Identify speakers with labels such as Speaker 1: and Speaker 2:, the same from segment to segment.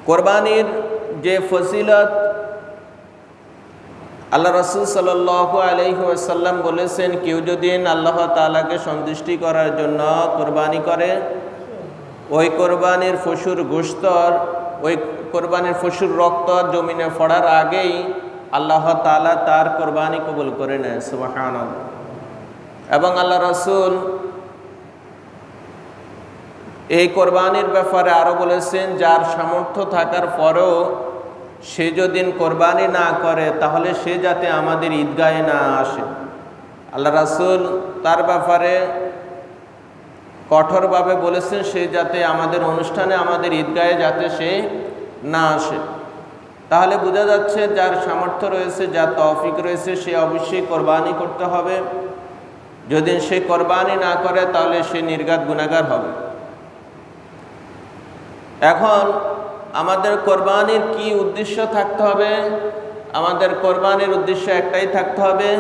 Speaker 1: কোরবানির যে ফজিলত আল্লাহ রাসূল সাল্লাল্লাহু আলাইহি ওয়াসাল্লাম বলেছেন, কেউ যদি আল্লাহ তাআলাকে সন্তুষ্টি করার জন্য কোরবানি করে, ওই কোরবানির পশুর গোশত, ওই কোরবানির পশুর রক্ত জমিনে পড়ার আগেই আল্লাহ তাআলা তার কোরবানি কবুল করে নেয়। সুবহানাল্লাহ। এবং আল্লাহ রাসূল এই কোরবানির ব্যাপারে আরও বলেছেন, যার সামর্থ্য থাকার পরেও সে যদি কোরবানি না করে তাহলে সে যাতে আমাদের ঈদগাহে না আসে। আল্লাহ রাসূল তার ব্যাপারে কঠোরভাবে বলেছেন, সে যাতে আমাদের অনুষ্ঠানে, আমাদের ঈদগাহে যাতে সে না আসে। তাহলে বোঝা যাচ্ছে যার সামর্থ্য রয়েছে, যার তৌফিক রয়েছে, সে অবশ্যই কোরবানি করতে হবে। যদি সে কোরবানি না করে তাহলে সে নির্ঘাত গুনাহগার হবে। এখন আমাদের কোরবানির কি উদ্দেশ্য থাকতে হবে? আমাদের কোরবানির উদ্দেশ্য একটাই থাকতে হবে,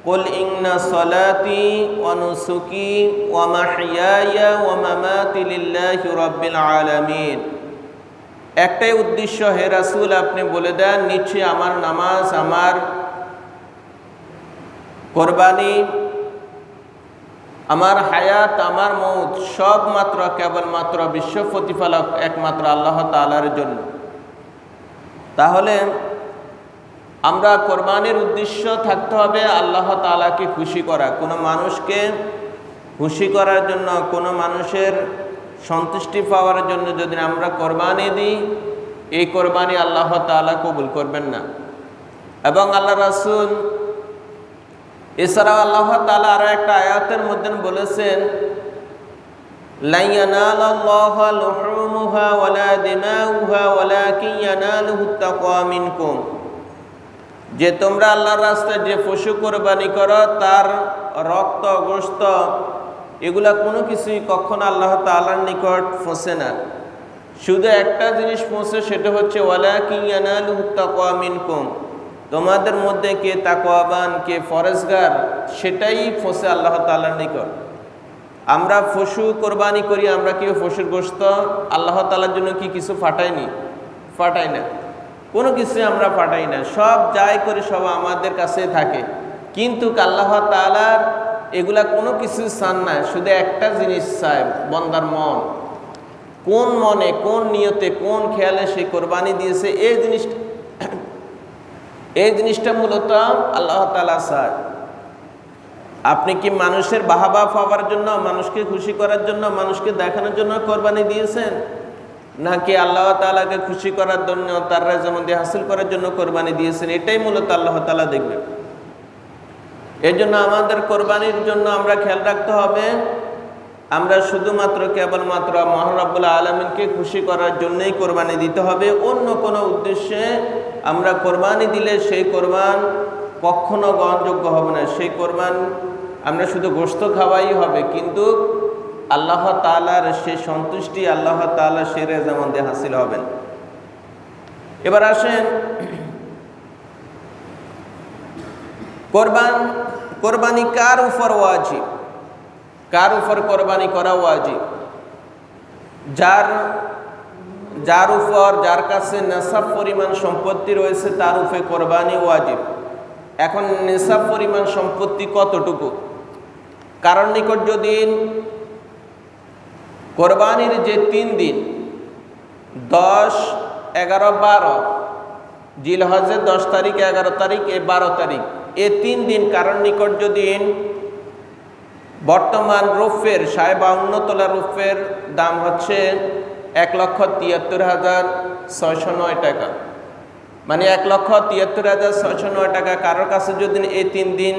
Speaker 1: কুল ইন্না সলাতি ওয়া নুসুকি ওয়া মাহইয়ায়া ওয়া মামাতি লিল্লাহি রাব্বিল আলামিন। একটাই উদ্দেশ্য, হে রাসূল আপনি বলে দেন, নিশ্চয়ই আমার নামাজ, আমার কোরবানি, আমার হায়াত, আমার মৌত সব মাত্র কেবলমাত্র বিশ্ব প্রতিপালক একমাত্র আল্লাহ তাআলার জন্য। তাহলে আমরা কোরবানির উদ্দেশ্য থাকতে হবে আল্লাহ তাআলাকে খুশি করা। কোনো মানুষকে খুশি করার জন্য, কোনো মানুষের সন্তুষ্টি পাওয়ার জন্য যদি আমরা কোরবানি দিই, এই কোরবানি আল্লাহ তাআলা কবুল করবেন না। এবং আল্লাহ রাসূল এছাড়াও আল্লাহ তাআলা আরো একটা আয়াতের মধ্যে বলেছেন, লা ইয়ানালাল্লাহু লুহুমুহা ওয়ালা দিমাউহা ওয়ালাকিন ইয়ানালুহুত তাকওয়া মিনকুম। যে তোমরা আল্লাহর রাস্তায় যে পশু কোরবানি করো, তার রক্ত, গোশত এগুলা কোনো কিছুই কখনো আল্লাহ তাআলার নিকট পৌঁছে না। শুধু একটা জিনিস পৌঁছে, সেটা হচ্ছে ওয়ালাকিন ইয়ানালুহুত তাকওয়া মিনকুম। তোমাদের মধ্যে কে তাকওয়াবান, কে ফরেজগার, সেটাই পৌঁছে আল্লাহ তাআলার নিকট। আমরা পশু কোরবানি করি, আমরা কি পশুর গোশত আল্লাহ তাআলার জন্য কি কিছু ফাটাই না, কোনো কিছু আমরা ফাটাই না। সব যাই করি সব আমাদের কাছে থাকে, কিন্তু আল্লাহ তাআলার এগুলা কোনো কিছু চান না। শুধু একটা জিনিস চায়, বান্দার মন। কোন মনে, কোন নিয়তে, কোন খেয়ালে সে কোরবানি দিয়েছে, এই জিনিসটা মূলত আল্লাহ তাআলা চায়। আপনি কি মানুষের বাহবা পাওয়ার জন্য, মানুষকে খুশি করার জন্য, মানুষকে দেখানোর জন্য কোরবানি দিয়েছেন, নাকি আল্লাহ তাআলাকে খুশি করার জন্য, তার রাজমন্দি হাসিল করার জন্য কোরবানি দিয়েছেন? এটাই মূলত আল্লাহ তাআলা দেখবেন। এর জন্য আমাদের কোরবানির জন্য আমরা খেয়াল রাখতে হবে, আমরা শুধুমাত্র কেবলমাত্র মহান রব্বুল আলামিনকে খুশি করার জন্যই কোরবানি দিতে হবে। অন্য কোনো উদ্দেশ্যে আমরা কোরবানি দিলে সেই কোরবান কখনো গ্রহণযোগ্য হবে না। সেই কোরবান আমরা শুধু গোশত খাওয়াই হবে, কিন্তু আল্লাহ তাআলার সেই সন্তুষ্টি, আল্লাহ তাআলা সেই রেজামন্দি হাসিল হবেন। এবার আসেন, কোরবানি কার উপর ওয়াজিব, কার উপর কোরবানি করা ওয়াজিব? যার উপর, যার কাছে নেশাব পরিমাণ সম্পত্তি রয়েছে তার উপরে কোরবানি ওয়াজিব। এখন নেশাব পরিমাণ সম্পত্তি কতটুকু? কারণ নিকট যদি কোরবানির যে 3 দিন 10, 11, 12 জিলহজের 10 তারিখ, 11 তারিখ, 12 তারিখ, এই 3 দিন কারণ নিকট যদি বর্তমান রূপের 52 তোলা রূপের দাম হচ্ছে 1,73,609 টাকা, মানে 1,73,609 টাকা। কারোর কাছে যদি এই 3 দিন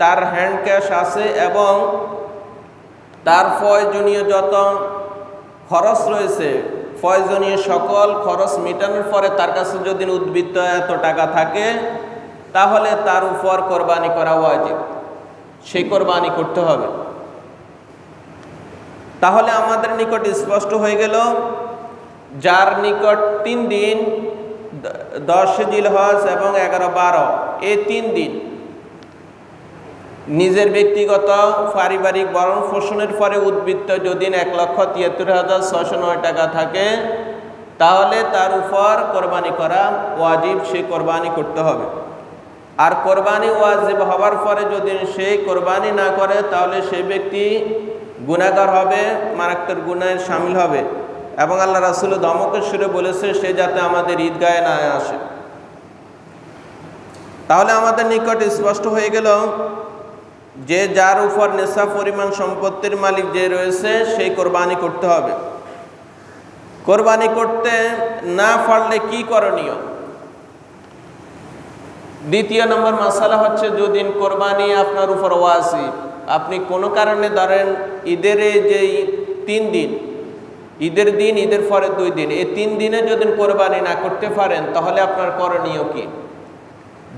Speaker 1: তার হ্যান্ড ক্যাশ আছে এবং তার প্রয়োজনীয় যত খরচ রয়েছে, প্রয়োজনীয় সকল খরচ মেটানোর পরে তার কাছে যদি উদ্বৃত্ত এত টাকা থাকে, তাহলে তার উপর কোরবানি করা ওয়াজিব, সেই কোরবানি করতে হবে। তাহলে আমাদের নিকট স্পষ্ট হয়ে গেল, যার নিকট 3 দিন 10 জিলহজ এবং 11, 12 এই 3 দিন নিজের ব্যক্তিগত পারিবারিক ভরণ পোষণের পরে উদ্বৃত্ত যদি 1,73,609 টাকা থাকে, তাহলে তার উপর কোরবানি করা ওয়াজিব, সে কোরবানি করতে হবে। আর কোরবানি ওয়াজিব হওয়ার পরে যদি সে কোরবানি না করে তাহলে সেই ব্যক্তি গুনাহগার হবে, মারাত্মক গুনাহে শামিল হবে। এবং আল্লাহ রাসূল ধমকের সুরে বলেছে সে যাতে আমাদের ঈদগাহে না আসে। তাহলে আমাদের নিকট স্পষ্ট হয়ে গেল যে যার উপর নেশাব পরিমাণ সম্পত্তির মালিক যে রয়েছে সেই কোরবানি করতে হবে। কোরবানি করতে না পারলে কি করণীয়? দ্বিতীয় নম্বর মাসালা হচ্ছে যদি কোরবানি আপনার উপর ওয়াজিব, আপনি কোনো কারণে ধরেন ঈদের যে 3 দিন, ঈদের দিন, ঈদের পরে 2 দিন, এই 3 দিনে যদি কোরবানি না করতে পারেন তাহলে আপনার করণীয় কি?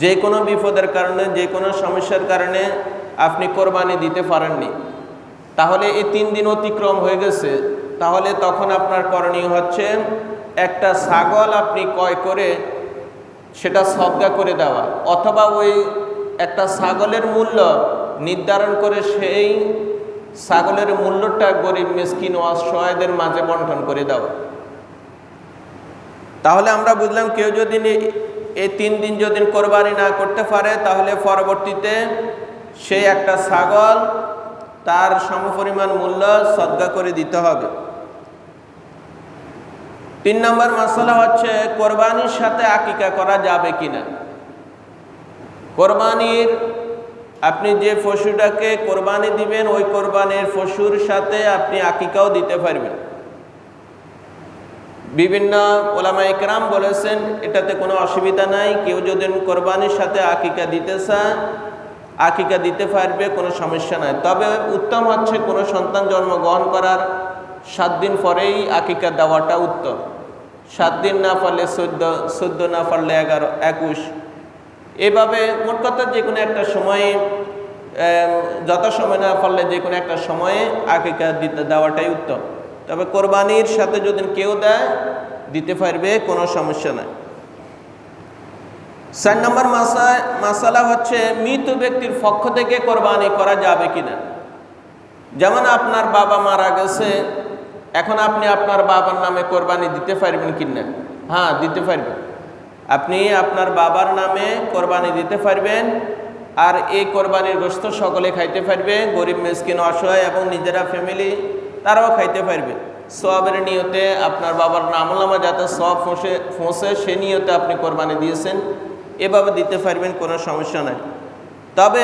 Speaker 1: যে কোনো বিপদের কারণে, যে কোনো সমস্যার কারণে আপনি কোরবানি দিতে পারেননি, তাহলে এই 3 দিন অতিক্রম হয়ে গেছে, তাহলে তখন আপনার করণীয় হচ্ছে একটা ছাগল আপনি ক্রয় করে সেটা সদকা করে দেওয়া, অথবা ওই একটা ছাগলের মূল্য নির্ধারণ করে সেই ছাগলের মূল্যটা গরিব মিসকিন ও অসহায়দের মাঝে বন্টন করে দেওয়া। তাহলে আমরা বুঝলাম কেউ যদি এই 3 দিন যদি কোরবানি না করতে পারে তাহলে পরবর্তীতে সে একটা ছাগল তার সমপরিমাণ মূল্য সদকা করে দিতে হবে। 3 নম্বর মাসালা হচ্ছে কোরবানির সাথে আকিকা করা যাবে কিনা। কোরবানির আপনি যে পশুটাকে কোরবানি দিবেন ওই কোরবানির পশুর সাথে আপনি আকিকাও দিতে পারবেন। বিভিন্ন ওলামা ইকরাম বলেছেন এটাতে কোনো অসুবিধা নাই, কেউ যদি কোরবানির সাথে আকিকা দিতে চায় আকিকা দিতে পারবে, কোনো সমস্যা নাই। তবে উত্তম হচ্ছে কোনো সন্তান জন্মগ্রহণ করার 7 দিন পরেই আকিকা দেওয়াটা উত্তম। 7 দিন না পারলে 14 না পারলে 11, 21, এভাবে মোট কথা যে কোনো একটা সময়ে, যত সময় না পারলে যে কোনো একটা সময়ে আকিকা দেওয়াটাই উত্তম। তবে কোরবানির সাথে যদি কেউ দেয় দিতে পারবে, কোনো সমস্যা নাই। 4 নম্বর মাসালা হচ্ছে মৃত ব্যক্তির পক্ষ থেকে কোরবানি করা যাবে কিনা। যেমন আপনার বাবা মারা গেছে, এখন আপনি আপনার বাবার নামে কোরবানি দিতে পারবেন কিনা? হ্যাঁ, দিতে পারবেন। আপনি আপনার বাবার নামে কোরবানি দিতে পারবেন, আর এই কোরবানির গোশত সকলে খাইতে পারবে, গরিব মিসকিন অসহায় এবং নিজেরা ফ্যামিলি তারাও খাইতে পারবে। সওয়াবের নিয়তে আপনার বাবার আমলনামা যাতে সওয়াব পৌঁছে সে নিয়তে আপনি কোরবানি দিয়েছেন, এভাবে দিতে পারবেন, কোনো সমস্যা নাই। তবে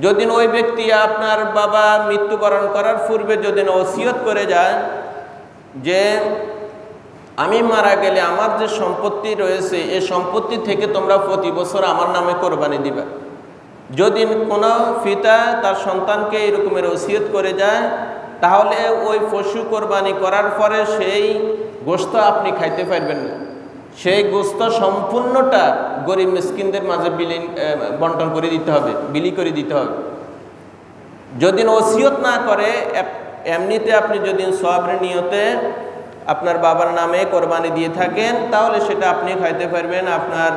Speaker 1: যদি ওই ব্যক্তি আপনার বাবা মৃত্যুবরণ করার পূর্বে যদি ওসিয়ত করে যায় যে আমি মারা গেলে আমার যে সম্পত্তি রয়েছে এই সম্পত্তি থেকে তোমরা প্রতি বছর আমার নামে কোরবানি দিবা, যদি কোনো পিতা তার সন্তানকে এরকমের ওসিয়ত করে যায় তাহলে ওই পশু কোরবানি করার পরে সেই গোশত আপনি খাইতে পারবেন না। সেই গোশত সম্পূর্ণটা গরিব মিসকিনদের মাঝে বন্টন করে দিতে হবে, বিলি করে দিতে হবে। যদি ওসিয়ত না করে এমনিতে আপনি যদি সওয়াবের নিয়তে আপনার বাবার নামে কোরবানি দিয়ে থাকেন তাহলে সেটা আপনি খাইতে পারবেন, আপনার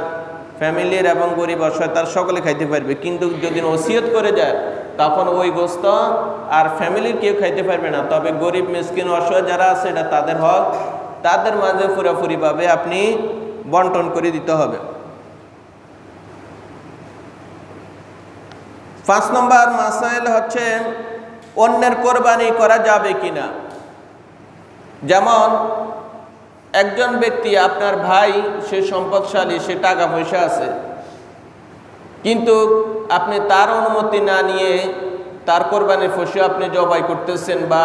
Speaker 1: ফ্যামিলির এবং গরিব অসহায় তার সকলে খাইতে পারবে। কিন্তু যদি ওসিয়ত করে যায় তখন ওই গোশত আর ফ্যামিলির কেউ খাইতে পারবে না। তবে গরিব মিসকিন অসহায় যারা আছে এটা তাদের হক, তাদের মাঝে পুরোপুরিভাবে আপনি বন্টন করে দিতে হবে। 5 নম্বর মাসাইল হচ্ছে অন্যের কোরবানি করা যাবে কিনা। যেমন একজন ব্যক্তি আপনার ভাই, সে সম্পদশালী, সে টাকা পয়সা আছে, কিন্তু আপনি তার অনুমতি না নিয়ে তার কোরবানির পশু আপনি জবাই করতেছেন বা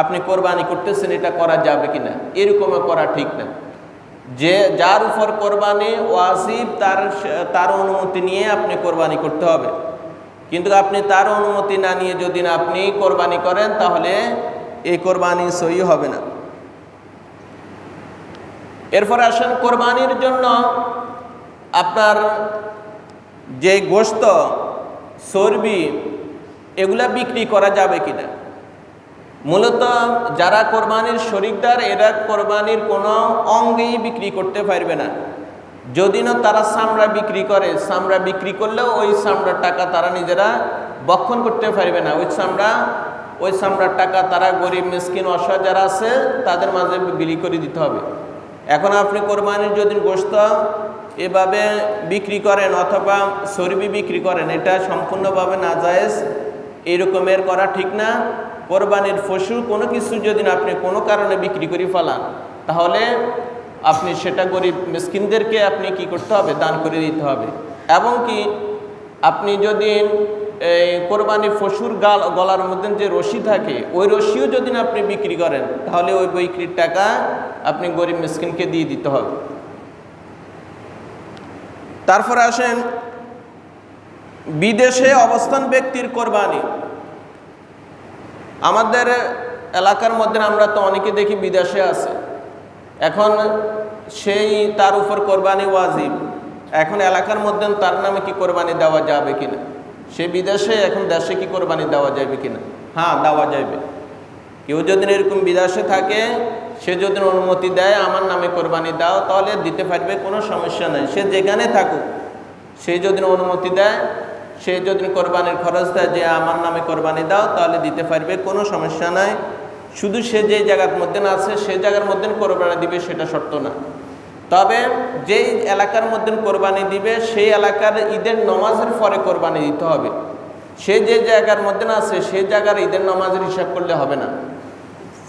Speaker 1: আপনি কোরবানি করতেছেন, এটা করা যাবে কিনা? এরকমও করা ঠিক না। যে যার উপর কোরবানি ওয়াজিব তার অনুমতি নিয়ে আপনি কোরবানি করতে হবে, কিন্তু আপনি তার অনুমতি না নিয়ে যদি না আপনি কোরবানি করেন তাহলে এই কোরবানি সহি হবে না। এরপর আসেন কোরবানির জন্য আপনার যে গোশত, চর্বি, এগুলা বিক্রি করা যাবে কিনা। মূলত যারা কোরবানির শরিকদার এরা কোরবানির কোনো অঙ্গেই বিক্রি করতে পারবে না। যদি না তারা চামড়া বিক্রি করে, চামড়া বিক্রি করলেও ওই চামড়ার টাকা তারা নিজেরা বক্ষণ করতে পারবে না। ওই চামড়া ওই চামড়ার টাকা তারা গরিব মিসকিন অসহায় যারা আছে তাদের মাঝে বিলি করে দিতে হবে। এখন আপনি কোরবানির যদি গোশত এভাবে বিক্রি করেন অথবা চর্বি বিক্রি করেন, এটা সম্পূর্ণভাবে নাজায়েজ, এরকমের করা ঠিক না। কোরবানির পশু কোনো কিছু যদি আপনি কোনো কারণে বিক্রি করে ফেলান, তাহলে আপনি সেটা গরিব মিসকিনদেরকে আপনি কি করতে হবে, দান করে দিতে হবে। এবং কি আপনি যদি এই কোরবানির পশুর গলার মধ্যে যে রশি থাকে, ওই রশিও যদি আপনি বিক্রি করেন, তাহলে ওই বিক্রির টাকা আপনি গরিব মিসকিনকে দিয়ে দিতে হবে। তারপরে আসেন বিদেশে অবস্থান ব্যক্তির কোরবানি। আমাদের এলাকার মধ্যে আমরা তো অনেকে দেখি বিদেশে আছে, এখন সেই তার উপর কোরবানি ওয়াজিব। এখন এলাকার মধ্যে তার নামে কি কোরবানি দেওয়া যাবে কিনা, সে বিদেশে, এখন দেশে কি কোরবানি দেওয়া যাবে কিনা? হ্যাঁ, দেওয়া যাবে। কেউ যদি এরকম বিদেশে থাকে, সে যদি অনুমতি দেয় আমার নামে কোরবানি দাও, তাহলে দিতে পারবে, কোনো সমস্যা নেই। সে যেখানে থাকুক, সে যদি অনুমতি দেয়, সে যদি কোরবানির খরচ দেয় যে আমার নামে কোরবানি দাও, তাহলে দিতে পারবে, কোনো সমস্যা নাই। শুধু সে যে জায়গার মধ্যে আছে সে জায়গার মধ্যে কোরবানি দিবে সেটা শর্ত না। তবে যেই এলাকার মধ্যে কোরবানি দিবে সেই এলাকার ঈদের নামাজের পরে কোরবানি দিতে হবে। সে যে জায়গার মধ্যে আছে সেই জায়গার ঈদের নামাজের হিসাব করলে হবে না।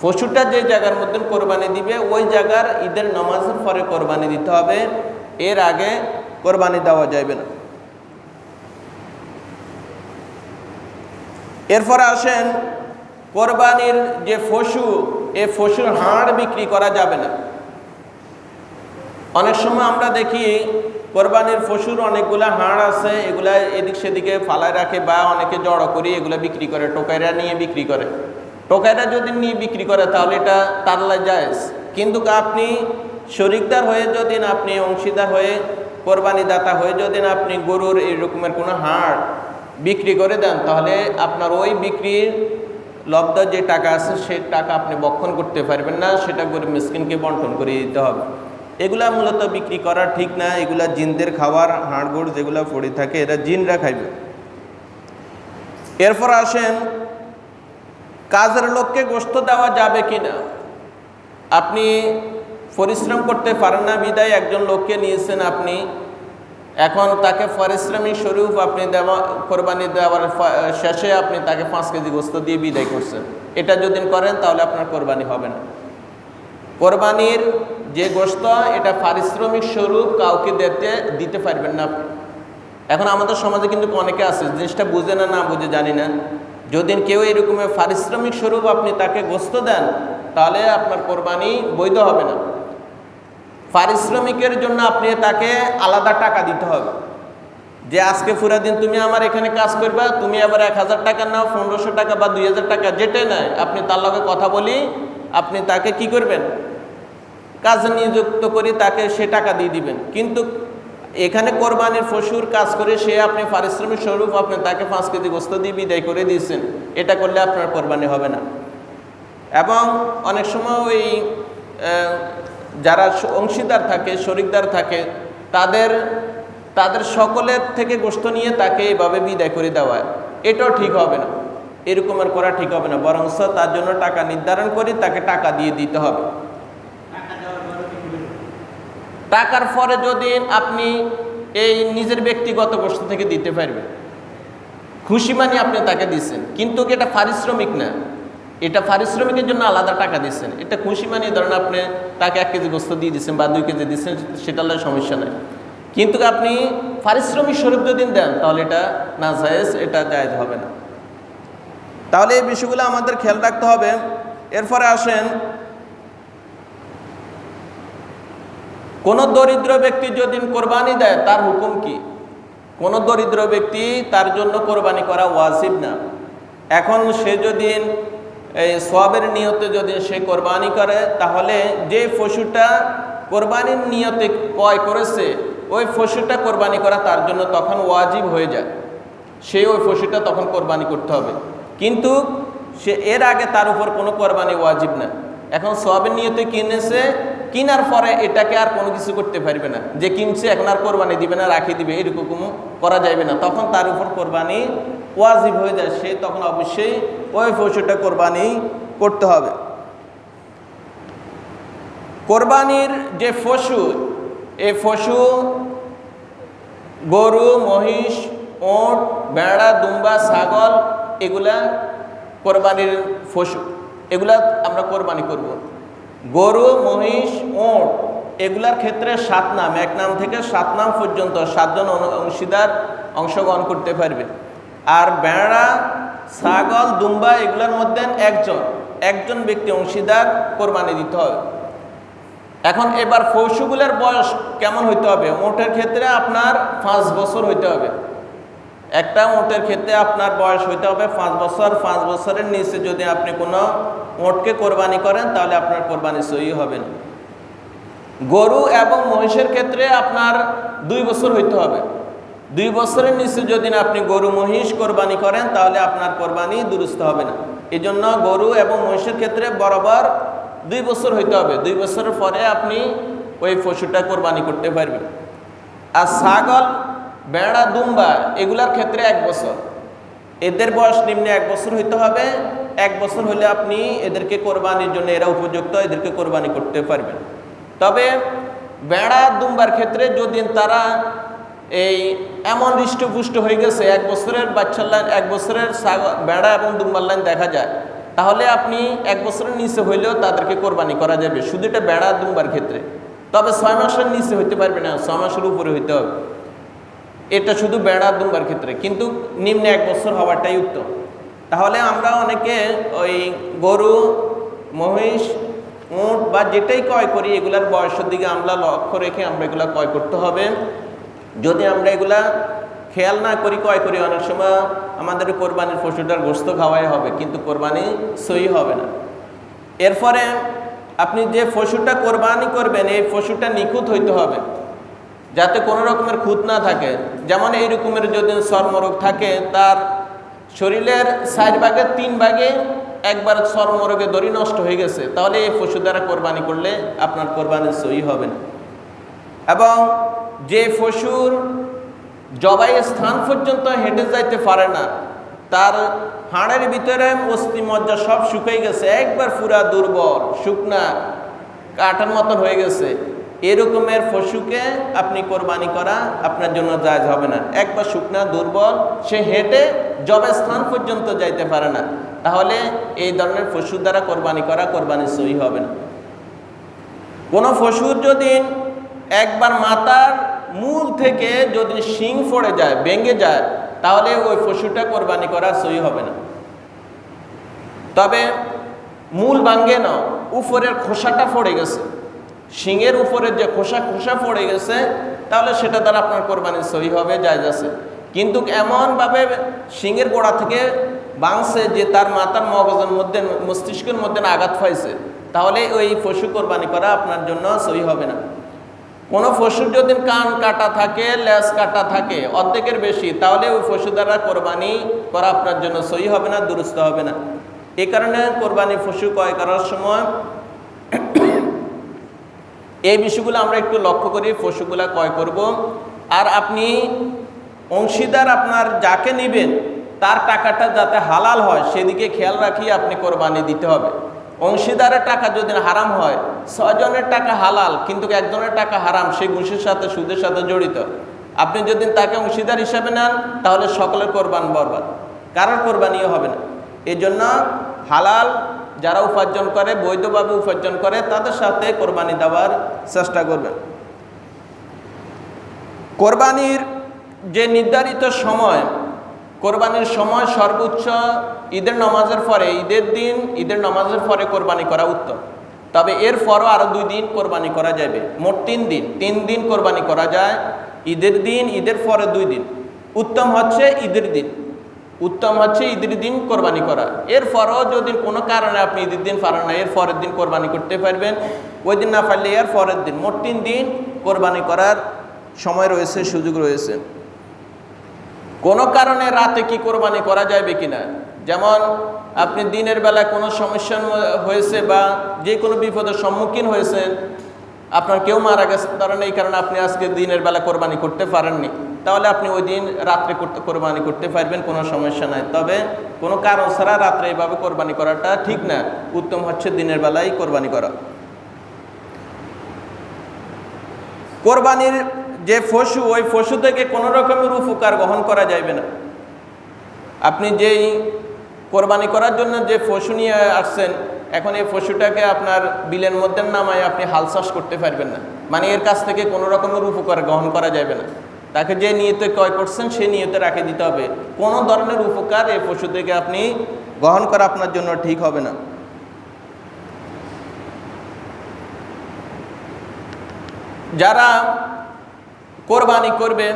Speaker 1: পশুটা যে জায়গার মধ্যে কোরবানি দিবে ওই জায়গার ঈদের নামাজের পরে কোরবানি দিতে হবে, এর আগে কোরবানি দেওয়া যাবে না। এরপরে আসেন কোরবানির যে পশু, এই পশুর হাড় বিক্রি করা যাবে না। অনেক সময় আমরা দেখি কোরবানির পশুর অনেকগুলা হাড় আছে, এগুলা এদিক সেদিকে ফালায় রাখে বা অনেকে জড়ো করে এগুলা বিক্রি করে, টোকাইরা নিয়ে বিক্রি করে। টোকাইরা যদি নিয়ে বিক্রি করে তাহলে এটা তারলা জায়েজ, কিন্তু আপনি শরিকদার হয়ে যদি আপনি অংশীদার হয়ে কোরবানি দাতা হয়ে যদি আপনি গরুর এই রকমের কোনো হাড় বিক্রি করে দেন, তাহলে আপনার ওই বিক্রির লব্ধ যে টাকা আছে সেই টাকা আপনি বক্ষণ করতে পারবেন না, সেটা গরিব মিসকিনকে বন্টন করে দিতে হবে। এগুলা মূলত বিক্রি করা ঠিক না। এগুলা জিনদের খাবার, হাড়গোড় যেগুলো পড়ে থাকে এরা জিনরা খাইবে। এরপর আসেন কাজের লোককে গোশত দেওয়া যাবে কিনা। আপনি পরিশ্রম করতে পারেন না বিদায় একজন লোককে নিয়েছেন আপনি, এখন তাকে পারিশ্রমিক স্বরূপ আপনি কোরবানি দেওয়ার শেষে আপনি তাকে 5 কেজি গোশত দিয়ে বিদায় করছেন, এটা যদি করেন তাহলে আপনার কোরবানি হবে না। কোরবানির যে গোশত এটা পারিশ্রমিক স্বরূপ কাউকে দিতে পারবেন না। এখন আমাদের সমাজে কিন্তু অনেকে আছে জিনিসটা বুঝে না, না বুঝে জানি না, যদি কেউ এরকমের পারিশ্রমিক স্বরূপ আপনি তাকে গোশত দেন তাহলে আপনার কোরবানি বৈধ হবে না। পারিশ্রমিকের জন্য আপনি তাকে আলাদা টাকা দিতে হবে, যে আজকে পুরা দিন তুমি আমার এখানে কাজ করবা, তুমি আবার 1000 টাকা নাও, 1500 টাকা বা 2000 টাকা যেটাই নেয়, আপনি তার লগে কথা বলি আপনি তাকে কি করবেন, কাজে নিযুক্ত করে তাকে সে টাকা দিয়ে দিবেন। কিন্তু এখানে কোরবানির পশুর কাজ করে সে আপনি পারিশ্রমিক স্বরূপ আপনি তাকে 5 কেজি গোশত দিয়ে বিদায় করে দিয়েছেন, এটা করলে আপনার কোরবানি হবে না। এবং অনেক সময় ওই যারা অংশীদার থাকে, শরিকদার থাকে, তাদের সকলের থেকে গোশত নিয়ে তাকে এইভাবে বিদায় করে দেওয়া, এটাও ঠিক হবে না। এরকমের করা ঠিক হবে না, বরং তার জন্য টাকা নির্ধারণ করে তাকে টাকা দিয়ে দিতে হবে। টাকার পরে যদি আপনি এই নিজের ব্যক্তিগত গোশত থেকে দিতে পারবেন, খুশি মানে আপনি তাকে দিচ্ছেন, কিন্তু এটা পারিশ্রমিক না, এটা পারিশ্রমিকের জন্য আলাদা টাকা দিচ্ছেন। এটা খুশি মানে ধরেন আপনি তাকে 1 কেজি গোশত দিয়ে দিচ্ছেন বা 2 কেজি দিচ্ছেন, সেটা সমস্যা নাই। কিন্তু আপনি পারিশ্রমিক স্বরূপ যদি দেন তাহলে এটা না জায়েজ, এটা জায়েজ হবে না। তাহলে এই বিষয়গুলো আমাদের খেয়াল রাখতে হবে। এরপরে আসেন কোন দরিদ্র ব্যক্তি যদি কোরবানি দেয় তার হুকুম কি। কোন দরিদ্র ব্যক্তি তার জন্য কোরবানি করা ওয়াজিব না। এখন সে যদি এই সওয়াবের নিয়তে যদি সে কোরবানি করে, তাহলে যে পশুটা কোরবানির নিয়তে ক্রয় করেছে ওই পশুটা কোরবানি করা তার জন্য তখন ওয়াজিব হয়ে যায়, সে ওই পশুটা তখন কোরবানি করতে হবে। কিন্তু সে এর আগে তার উপর কোনো কোরবানি ওয়াজিব না। এখন সওয়াবের নিয়তে কিনার পরে এটাকে আর কোনো কিছু করতে পারবে না, যে কিনছে এখন আর কোরবানি দিবে না, রাখি দিবে, এরকম করা যাবে না। তখন তার উপর কোরবানি ওয়াজিব হয়ে যায়, সে তখন অবশ্যই ওই পশুটা কোরবানি করতে হবে। কোরবানির যে পশু, এই পশু গরু, মহিষ, ওট, ভেড়া, দুম্বা, ছাগল, এগুলা কোরবানির পশু, এগুলা আমরা কোরবানি করব। গরু, মহিষ, ওট এগুলার ক্ষেত্রে 7 নাম, 1 নাম থেকে 7 নাম পর্যন্ত 7 জন অংশীদার অংশগ্রহণ করতে পারবে। আর ভেড়া, ছাগল, দুম্বা এগুলোর মধ্যে একজন ব্যক্তি অংশীদার কোরবানি দিতে হবে। এখন এবার পশুগুলোর বয়স কেমন হইতে হবে? ওটের ক্ষেত্রে আপনার 5 বছর হইতে হবে। একটা ওটের ক্ষেত্রে আপনার বয়স হইতে হবে 5 বছর। 5 বছরের নিচে যদি আপনি কোনো ওটকে কোরবানি করেন তাহলে আপনার কোরবানি সহি হবে না। গরু এবং মহিষের ক্ষেত্রে আপনার 2 বছর হইতে হবে। 2 বছরের নিচে যদি আপনি গরু, মহিষ কোরবানি করেন তাহলে আপনার কোরবানি দুরুস্ত হবে না। এই জন্য গরু এবং মহিষের ক্ষেত্রে বরাবর 2 বছর হইতে হবে। 2 বছরের পরে আপনি ওই পশুটা কোরবানি করতে পারবেন। আর ছাগল, ভেড়া, দুম্বা এগুলার ক্ষেত্রে 1 বছর, এদের বয়স নিম্নে 1 বছর হইতে হবে। 1 বছর হলে আপনি এদেরকে কোরবানির জন্য, এরা উপযুক্ত, এদেরকে কোরবানি করতে পারবেন। তবে ভেড়া, দুম্বার ক্ষেত্রে যদি তারা এই এমন হৃষ্টপুষ্ট হয়ে গেছে, 1 বছরের বাচ্চার লাইন, 1 বছরের ভেড়া এবং দুম্বার লাইন দেখা যায়, তাহলে আপনি 1 বছরের নিচে হইলেও তাদেরকে কোরবানি করা যাবে, শুধু এটা ভেড়া, দুম্বার ক্ষেত্রে। তবে 6 মাসের নিচে হইতে পারবে না, 6 মাসের উপরে হইতে হবে। এটা শুধু ভেড়া, দুম্বার ক্ষেত্রে, কিন্তু নিম্নে 1 বছর হওয়াটাই উত্তম। তাহলে আমরা অনেকে ওই গরু, মহিষ, উট বা যেটাই ক্রয় করি এগুলার বয়সের দিকে আমরা লক্ষ্য রেখে আমরা এগুলা ক্রয় করতে হবে। যদি আমরা এগুলা খেয়াল না করি, ক্রয় করি, অনেক সময় আমাদের কোরবানির পশুটার গোশত খাওয়াই হবে, কিন্তু কোরবানি সহি হবে না। এরপরে আপনি যে পশুটা কোরবানি করবেন এই পশুটা নিখুঁত হইতে হবে, যাতে কোনো রকমের খুঁত না থাকে। যেমন এই রকমের যদি চর্মরোগ থাকে, তার শরীরের 4 ভাগের 3 ভাগে একবার চর্মরোগে দড়ি নষ্ট হয়ে গেছে, তাহলে এই পশু দ্বারা কোরবানি করলে আপনার কোরবানি সহি হবে না। এবং যে পশুর জবাইয়ের স্থান পর্যন্ত হেঁটে যাইতে পারে না, তার হাড়ের ভিতরে অস্থি মজ্জা সব শুকিয়ে গেছে, একবার পুরা দুর্বল, শুকনা কাঠের মতন হয়ে গেছে, এরকমের পশুকে আপনি কোরবানি করা আপনার জন্য জায়েজ হবে না। একবার শুকনা, দুর্বল, সে হেঁটে জবাই স্থান পর্যন্ত যাইতে পারে না, তাহলে এই ধরনের পশুর দ্বারা কোরবানি করা কোরবানি সহি হবে না। কোনো পশুর যদি একবার মাথার মূল থেকে যদি শিং পড়ে যায়, ভেঙে যায়, তাহলে ওই পশুটা কোরবানি করা সহি হবে না। তবে মূল ভাঙ্গে না, উপরের খোসাটা পড়ে গেছে, শিংয়ের উপরের যে খোসা পড়ে গেছে, তাহলে সেটা দ্বারা আপনার কোরবানি সহি হবে, জায়েজ আছে। কিন্তু এমনভাবে শিংয়ের গোড়া থেকে ভাঙছে যে তার মাথার মগজের মধ্যে, মস্তিষ্কের মধ্যে আঘাত পাইছে, তাহলে ওই পশু কোরবানি করা আপনার জন্য সহি হবে না। কোনো পশুর যদি কান কাটা থাকে, লেজ কাটা থাকে অর্ধেকের বেশি, তাহলে ওই পশু দ্বারা কোরবানি করা আপনার জন্য সহি হবে না, দুরুস্ত হবে না। এই কারণে কোরবানি পশু ক্রয় করার সময় এই বিষয়গুলো আমরা একটু লক্ষ্য করি, পশুগুলা ক্রয় করব। আর আপনি অংশীদার আপনার যাকে নেবেন তার টাকাটা যাতে হালাল হয় সেদিকে খেয়াল রাখিয়ে আপনি কোরবানি দিতে হবে। অংশীদারের টাকা যদি হারাম হয়, 6 জনের টাকা হালাল কিন্তু 1 জনের টাকা হারাম, সেই ঘুষের সাথে, সুদের সাথে জড়িত, আপনি যদি তাকে অংশীদার হিসাবে নেন তাহলে সকলের কোরবান বরবাদ, কারোর কোরবানিও হবে না। এই জন্য হালাল যারা উপার্জন করে, বৈধভাবে উপার্জন করে, তাদের সাথে কোরবানি দেওয়ার চেষ্টা করবেন। কোরবানির যে নির্ধারিত সময়, কোরবানির সময় সর্বোচ্চ ঈদের নামাজের পরে, ঈদের দিন, ঈদের নামাজের পরে কোরবানি করা উত্তম। তবে এর পরও আরও 2 দিন কোরবানি করা যাবে, মোট 3 দিন। 3 দিন কোরবানি করা যায়, ঈদের দিন, ঈদের পরে 2 দিন। উত্তম হচ্ছে ঈদের দিন, উত্তম হচ্ছে ঈদের দিন কোরবানি করা। এরপরও যদি কোনো কারণে আপনি ঈদের দিন পারেন না, এর পরের দিন কোরবানি করতে পারবেন, ওই দিন না পারলে এর পরের দিন। মোট 3 দিন কোরবানি করার সময় রয়েছে, সুযোগ রয়েছে। কোনো কারণে রাতে কি কোরবানি করা যাবে কিনা, যেমন আপনি দিনের বেলা কোনো সমস্যা হয়েছে বা যে কোনো বিপদের সম্মুখীন হয়েছেন, আপনার কেউ মারা গেছে, ধরেন এই কারণে আপনি আজকে দিনের বেলা কোরবানি করতে পারেননি, তাহলে আপনি ওই দিন রাত্রে কোরবানি করতে পারবেন, কোনো সমস্যা নাই। তবে কোনো কারণ ছাড়া রাত্রে এইভাবে কোরবানি করাটা ঠিক না, উত্তম হচ্ছে দিনের বেলায় কোরবানি করা। কোরবানির যে পশু, ওই পশু থেকে কোনো রকমের উপকার গ্রহণ করা যাবে না। আপনি যেই কোরবানি করার জন্য যে পশু নিয়ে আসছেন, এখন এই পশুটাকে আপনার বিলের মধ্যে নামায় আপনি হাল চাষ করতে পারবেন না, মানে এর কাছ থেকে কোনো রকমের উপকার গ্রহণ করা যাবে না। তাকে যে নিয়তে ক্রয় করছেন সেই নিয়তে রাখে দিতে হবে। কোনো ধরনের উপকার এই পশু থেকে আপনি গ্রহণ করা আপনার জন্য ঠিক হবে না। যারা কোরবানি করবে,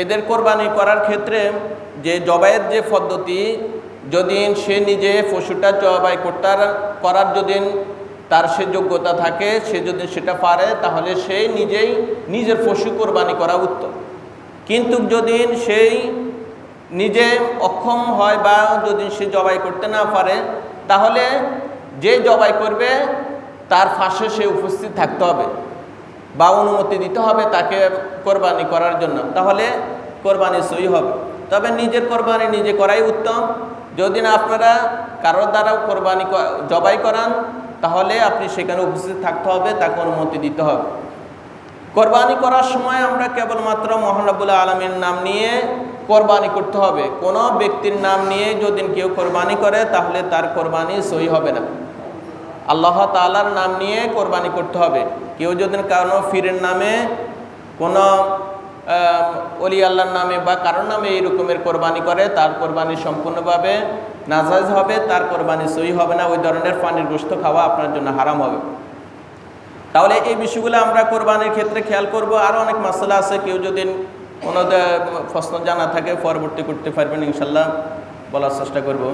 Speaker 1: এদের কোরবানি করার ক্ষেত্রে যে জবাইয়ের যে পদ্ধতি, যদি সে নিজে পশুটা জবাই করার যদি তার সে যোগ্যতা থাকে, সে যদি সেটা পারে, তাহলে সে নিজেই নিজের পশু কোরবানি করা উত্তম। কিন্তু যদি সেই নিজে অক্ষম হয় বা যদি সে জবাই করতে না পারে, তাহলে যে জবাই করবে তার পাশে সে উপস্থিত থাকতে হবে বা অনুমতি দিতে হবে তাকে কোরবানি করার জন্য, তাহলে কোরবানি সই হবে। তবে নিজের কোরবানি নিজে করাই উত্তম। যদি না আপনারা কারোর দ্বারা কোরবানি জবাই করান, তাহলে আপনি সেখানে উপস্থিত থাকতে হবে, তাকে অনুমতি দিতে হবে। কোরবানি করার সময় আমরা কেবলমাত্র মহান রব্বুল আলামিনের নাম নিয়ে কোরবানি করতে হবে। কোনো ব্যক্তির নাম নিয়ে যদি কেউ কোরবানি করে, তাহলে তার কোরবানি সই হবে না। আল্লাহ তাআলার নাম নিয়ে কোরবানি করতে হবে। কেউ যদি কারো ফিরের নামে, কোনো অলি আল্লাহর নামে বা কারোর নামে এই রকমের কোরবানি করে, তার কোরবানি সম্পূর্ণভাবে নাজায়েজ হবে, তার কোরবানি সই হবে না। ওই ধরনের পানির গোশত খাওয়া আপনার জন্য হারাম হবে। তাহলে এই বিষয়গুলো আমরা কোরবানির ক্ষেত্রে খেয়াল করব। আরও অনেক মাসলা আছে, কেউ যদি কোনো প্রশ্ন জানা থাকে পরবর্তী করতে পারবেন, ইনশাল্লাহ বলার চেষ্টা করব।